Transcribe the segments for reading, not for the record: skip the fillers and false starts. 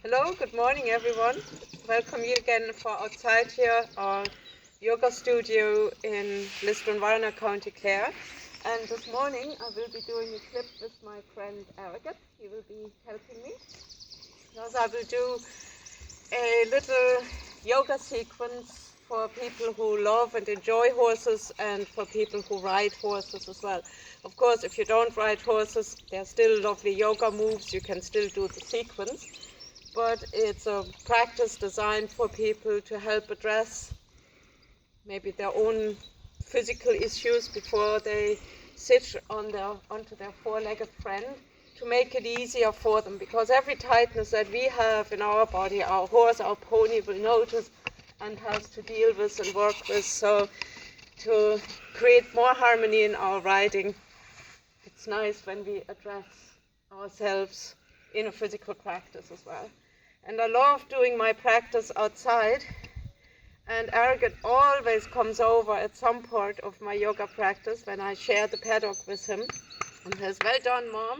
Hello, good morning everyone. Welcome you again for outside here, our yoga studio in Lisbon, Varna, County Clare. And this morning I will be doing a clip with my friend Helga. He will be helping me. Because I will do a little yoga sequence for people who love and enjoy horses and for people who ride horses as well. Of course, if you don't ride horses, there are still lovely yoga moves. You can still do the sequence. But it's a practice designed for people to help address maybe their own physical issues before they sit onto their four-legged friend, to make it easier for them, because every tightness that we have in our body, our horse, our pony will notice and has to deal with and work with. So to create more harmony in our riding, it's nice when we address ourselves in a physical practice as well. And I love doing my practice outside, and Arrogant always comes over at some part of my yoga practice when I share the paddock with him and says, "Well done, Mom.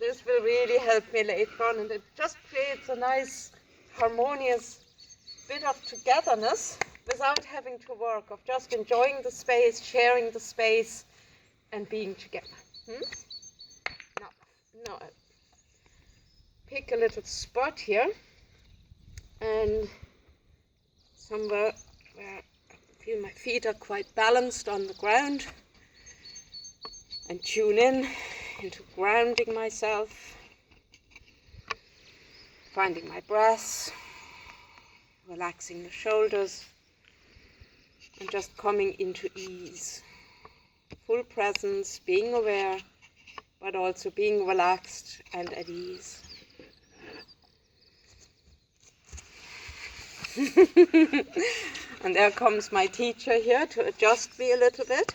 This will really help me later on." And it just creates a nice, harmonious bit of togetherness without having to work, of just enjoying the space, sharing the space, and being together. Now, pick a little spot here and somewhere where I feel my feet are quite balanced on the ground, and tune in into grounding myself, finding my breath, relaxing the shoulders, and just coming into ease. Full presence, being aware, but also being relaxed and at ease. And there comes my teacher here to adjust me a little bit.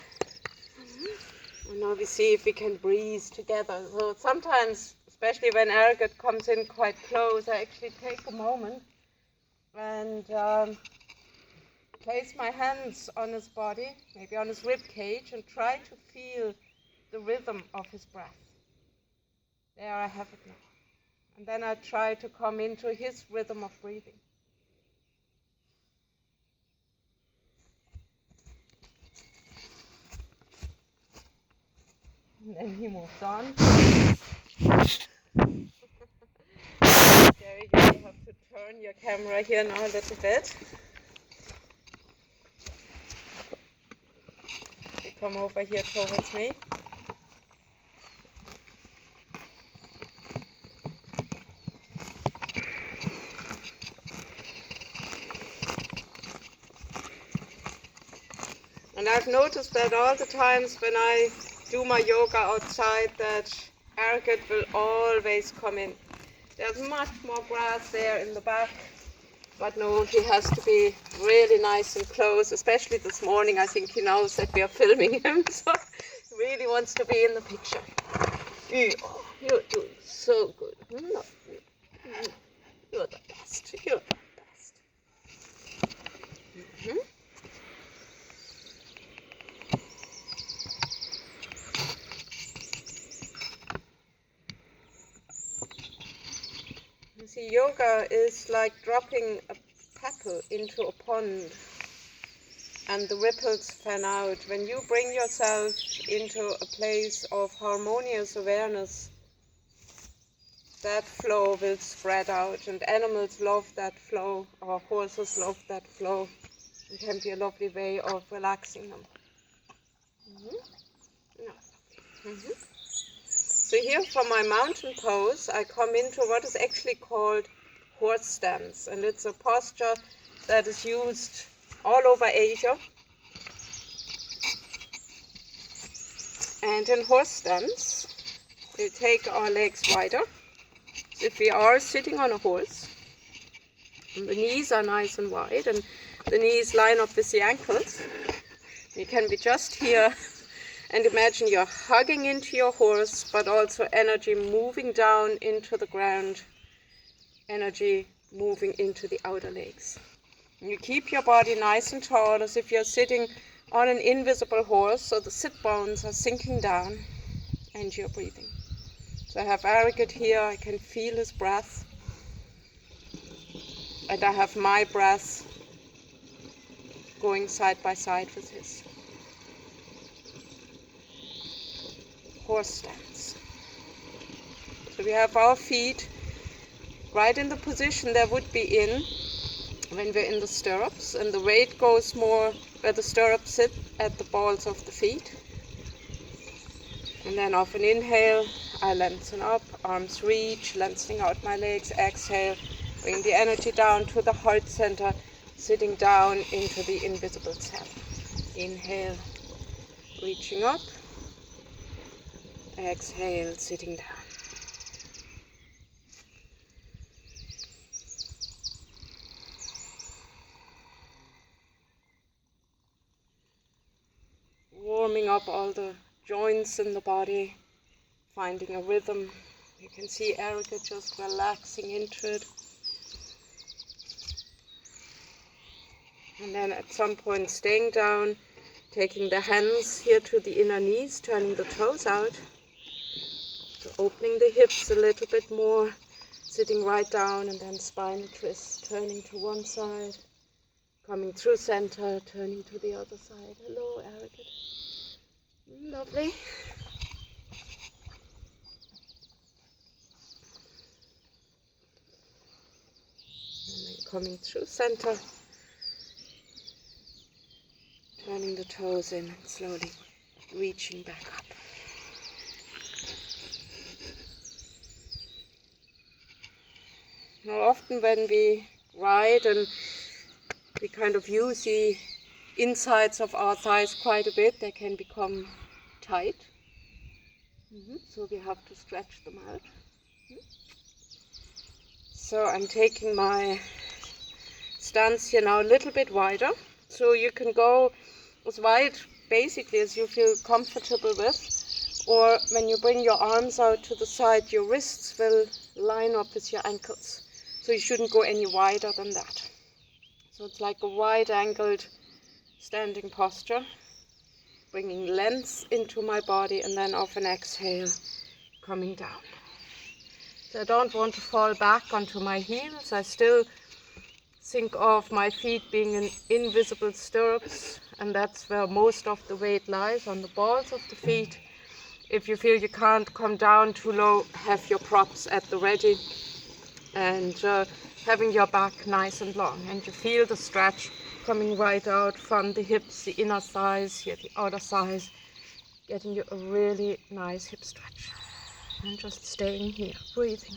And now we see if we can breathe together. So sometimes, especially when Arrogant comes in quite close, I actually take a moment and place my hands on his body, maybe on his rib cage, and try to feel the rhythm of his breath. There I have it now. And then I try to come into his rhythm of breathing. And then he moves on. There you go. You have to turn your camera here now a little bit. You come over here towards me. And I've noticed that all the times when I do my yoga outside, that Arrogant will always come in. There's much more grass there in the back, but no, he has to be really nice and close, especially this morning. I think he knows that we are filming him, so he really wants to be in the picture. Oh, you're doing so good. You're the best. You're the best. You see, yoga is like dropping a pebble into a pond, and the ripples fan out. When you bring yourself into a place of harmonious awareness, that flow will spread out, and animals love that flow. Our horses love that flow. It can be a lovely way of relaxing them. So here, from my mountain pose, I come into what is actually called horse stance, and it's a posture that is used all over Asia. And in horse stance, we take our legs wider. So if we are sitting on a horse, and the knees are nice and wide, and the knees line up with the ankles, you can be just here. And imagine you're hugging into your horse, but also energy moving down into the ground, energy moving into the outer legs. And you keep your body nice and tall, as if you're sitting on an invisible horse, so the sit bones are sinking down and you're breathing. So I have Arrogant here, I can feel his breath. And I have my breath going side by side with his. Horse stance. So we have our feet right in the position they would be in when we're in the stirrups, and the weight goes more where the stirrups sit, at the balls of the feet. And then off an inhale, I lengthen up, arms reach, lengthening out my legs. Exhale, bring the energy down to the heart center, sitting down into the invisible self. Inhale, reaching up. Exhale, sitting down. Warming up all the joints in the body, finding a rhythm. You can see Helga just relaxing into it. And then at some point staying down, taking the hands here to the inner knees, turning the toes out. So opening the hips a little bit more, sitting right down, and then spinal twist, turning to one side, coming through center, turning to the other side. Hello, Helga. Lovely. And then coming through center, turning the toes in and slowly reaching back up. Now often when we ride and we kind of use the insides of our thighs quite a bit, they can become tight. So we have to stretch them out. So I'm taking my stance here now a little bit wider. So you can go as wide basically as you feel comfortable with. Or when you bring your arms out to the side, your wrists will line up with your ankles. So you shouldn't go any wider than that. So it's like a wide-angled standing posture, bringing length into my body, and then off an exhale, coming down. So I don't want to fall back onto my heels. I still think of my feet being in invisible stirrups, and that's where most of the weight lies, on the balls of the feet. If you feel you can't come down too low, have your props at the ready, and having your back nice and long. And you feel the stretch coming right out from the hips, the inner thighs, here the outer thighs, getting you a really nice hip stretch. And just staying here, breathing.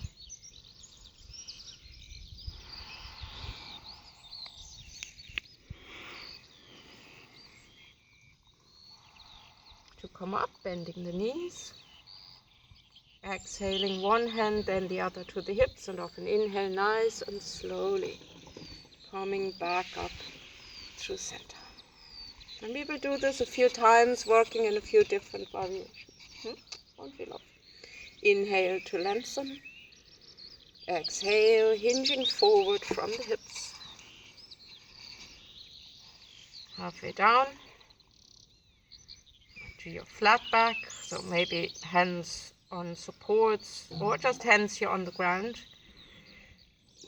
To come up, bending the knees. Exhaling one hand, then the other to the hips, and off an inhale, nice and slowly coming back up through center. And we will do this a few times, working in a few different variations. Won't we love? Inhale to lengthen. Exhale, hinging forward from the hips. Halfway down to your flat back, so maybe hands on supports or just hands here on the ground.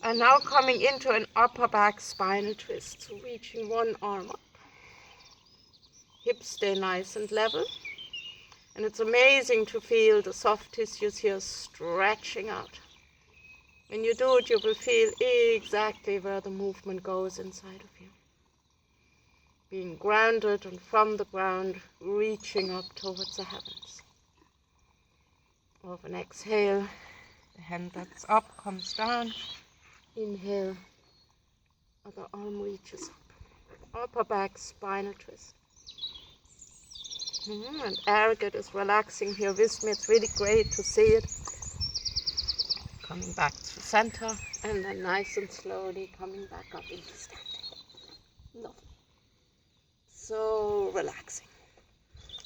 And now coming into an upper back spinal twist, so reaching one arm up. Hips stay nice and level. And it's amazing to feel the soft tissues here stretching out. When you do it, you will feel exactly where the movement goes inside of you. Being grounded, and from the ground, reaching up towards the heavens. Of an exhale, the hand that's up comes down. Inhale, other arm reaches up. Upper back spinal twist. And Helga is relaxing here with me. It's really great to see it. Coming back to center, and then nice and slowly coming back up into standing. Lovely. So relaxing.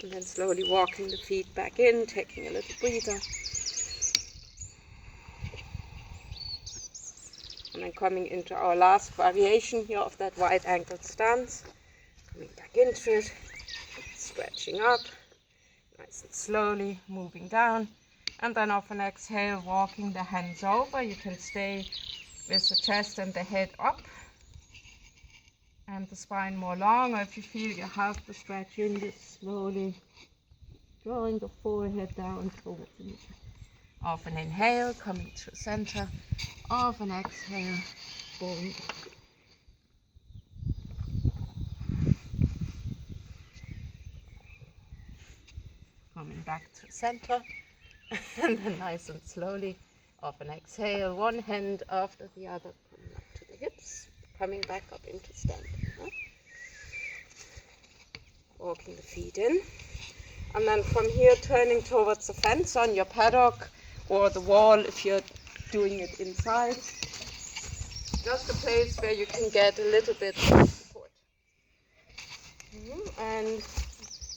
And then slowly walking the feet back in, taking a little breather. And then coming into our last variation here of that wide angled stance. Coming back into it, stretching up, nice and slowly moving down. And then off an exhale, walking the hands over. You can stay with the chest and the head up and the spine more long, or if you feel you have to stretch in, just slowly drawing the forehead down towards the knee. Off an inhale, coming to center. Off an exhale, going back. Coming back to center. And then nice and slowly, off an exhale, one hand after the other, coming up to the hips, coming back up into standing. Walking the feet in. And then from here, turning towards the fence on your paddock or the wall if you're doing it inside. Just a place where you can get a little bit of support. And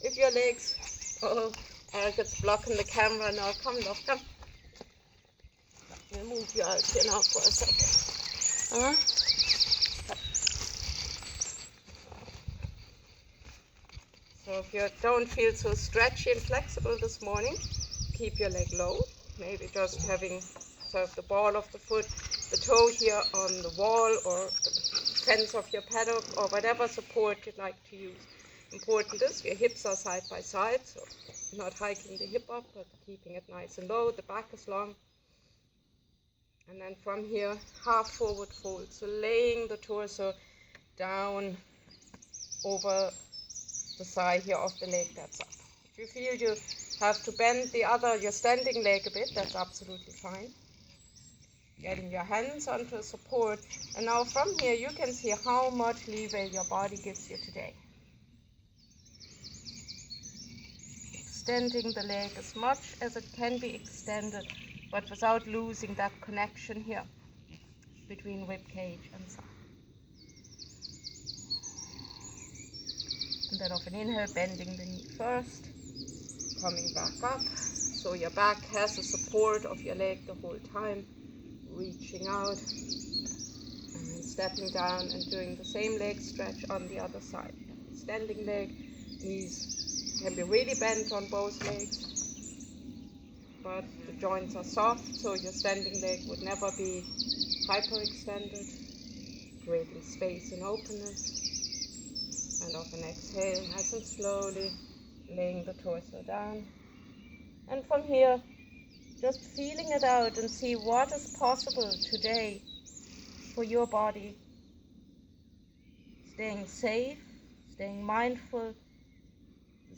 if your legs, Helga's blocking the camera now, come love, come. Let me move you out here now for a second. So if you don't feel so stretchy and flexible this morning, keep your leg low. Maybe just having sort of the ball of the foot, the toe here on the wall or the fence of your paddock or whatever support you'd like to use. Important is your hips are side by side, so not hiking the hip up, but keeping it nice and low. The back is long. And then from here, half forward fold. So laying the torso down over the side here of the leg that's up. If you feel you have to bend your standing leg a bit, that's absolutely fine. Getting your hands onto support. And now from here, you can see how much leeway your body gives you today. Extending the leg as much as it can be extended, but without losing that connection here between rib cage and thigh. And then off an inhale, bending the knee first, coming back up, so your back has the support of your leg the whole time, reaching out, and then stepping down and doing the same leg stretch on the other side. Standing leg, knees can be really bent on both legs, but the joints are soft, so your standing leg would never be hyperextended, creating space and openness. And off an exhale, nice and slowly, laying the torso down. And from here, just feeling it out and see what is possible today for your body. Staying safe, staying mindful,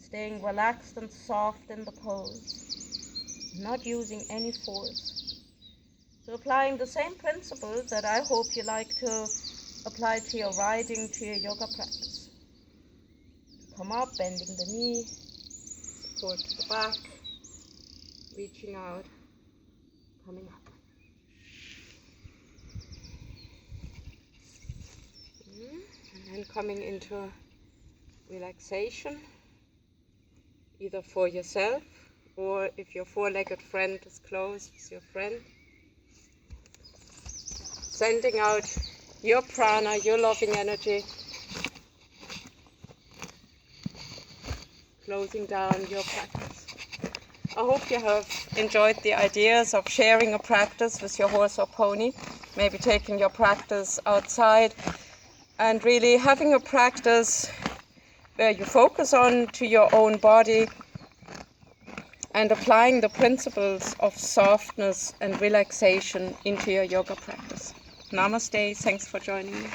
staying relaxed and soft in the pose, not using any force. So applying the same principles that I hope you like to apply to your riding, to your yoga practice. Come up, bending the knee, support to the back, reaching out, coming up. And then coming into relaxation, either for yourself or if your four-legged friend is close with your friend. Sending out your prana, your loving energy. Closing down your practice. I hope you have enjoyed the ideas of sharing a practice with your horse or pony, maybe taking your practice outside and really having a practice where you focus on to your own body and applying the principles of softness and relaxation into your yoga practice. Namaste, thanks for joining me.